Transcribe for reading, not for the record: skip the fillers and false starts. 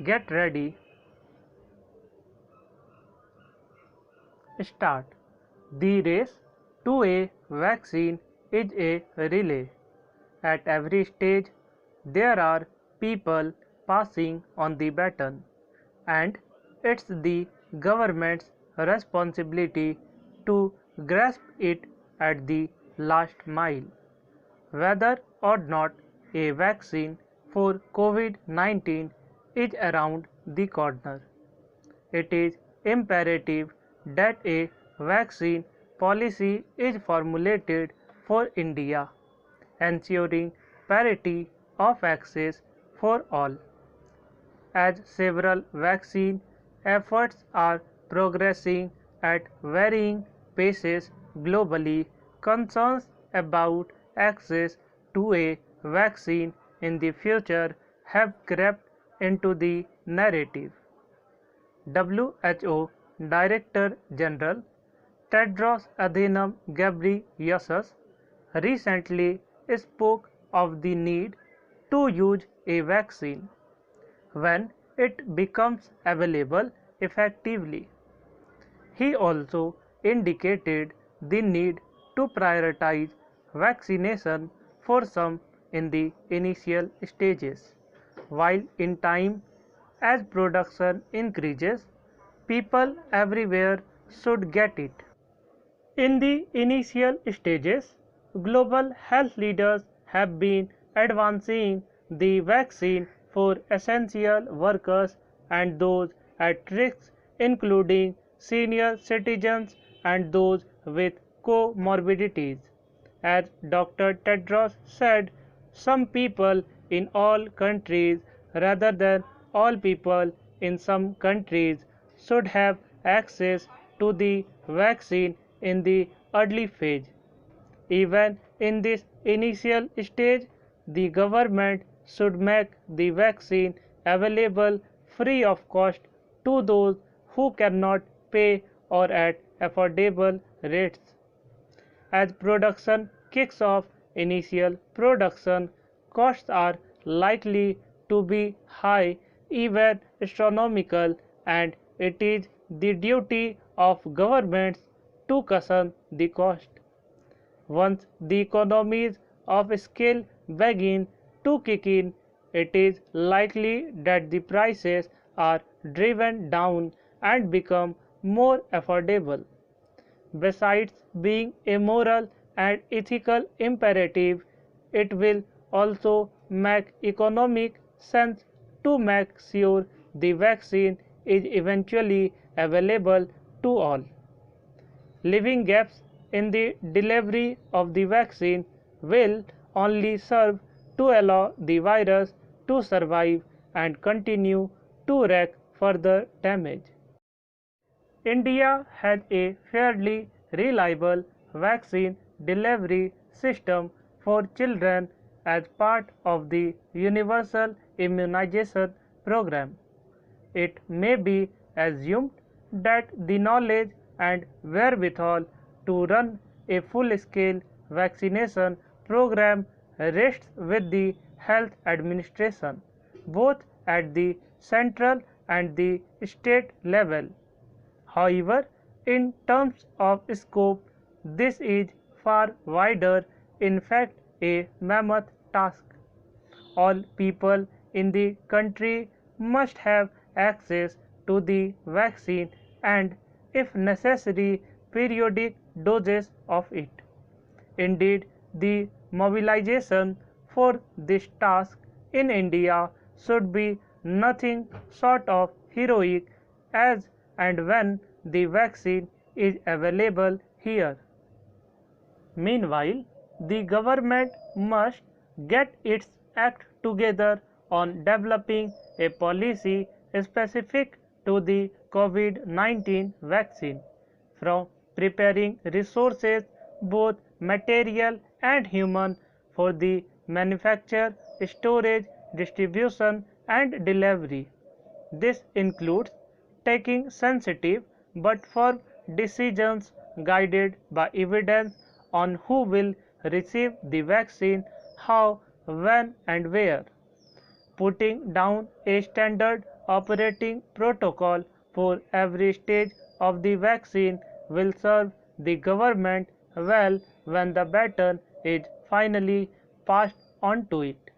Get ready. Start. The race to a vaccine is a relay. At every stage, there are people passing on the baton, and it's the government's responsibility to grasp it at the last mile. Whether or not a vaccine for COVID-19 is around the corner, it is imperative that a vaccine policy is formulated for India, ensuring parity of access for all. As several vaccine efforts are progressing at varying paces globally, concerns about access to a vaccine in the future have crept into the narrative. WHO Director General Tedros Adhanom Ghebreyesus recently spoke of the need to use a vaccine when it becomes available effectively. He also indicated the need to prioritize vaccination for some in the initial stages, while in time, as production increases, people everywhere should get it. In the initial stages, global health leaders have been advancing the vaccine for essential workers and those at risk, including senior citizens and those with comorbidities. As Dr. Tedros said, some people in all countries rather than all people in some countries should have access to the vaccine in the early phase. Even in this initial stage, the government should make the vaccine available free of cost to those who cannot pay or at affordable rates. As production kicks off, initial production costs are likely to be high, even astronomical, and it is the duty of governments to cushion the cost. Once the economies of scale begin to kick in, it is likely that the prices are driven down and become more affordable. Besides being a moral and ethical imperative, it will also make economic sense to make sure the vaccine is eventually available to all. Leaving gaps in the delivery of the vaccine will only serve to allow the virus to survive and continue to wreak further damage. India has a fairly reliable vaccine delivery system for children as part of the universal immunization program. It may be assumed that the knowledge and wherewithal to run a full-scale vaccination program rests with the health administration, both at the central and the state level. However, in terms of scope, this is far wider, in fact a mammoth task. All people in the country must have access to the vaccine and, if necessary, periodic doses of it. Indeed, the mobilization for this task in India should be nothing short of heroic as and when the vaccine is available here. Meanwhile, the government must get its act together on developing a policy specific to the COVID-19 vaccine, from preparing resources, both material and human, for the manufacture, storage, distribution, and delivery. This includes taking sensitive but firm decisions guided by evidence on who will receive the vaccine, how, when, and where. Putting down a standard operating protocol for every stage of the vaccine will serve the government well when the baton is finally passed on to it.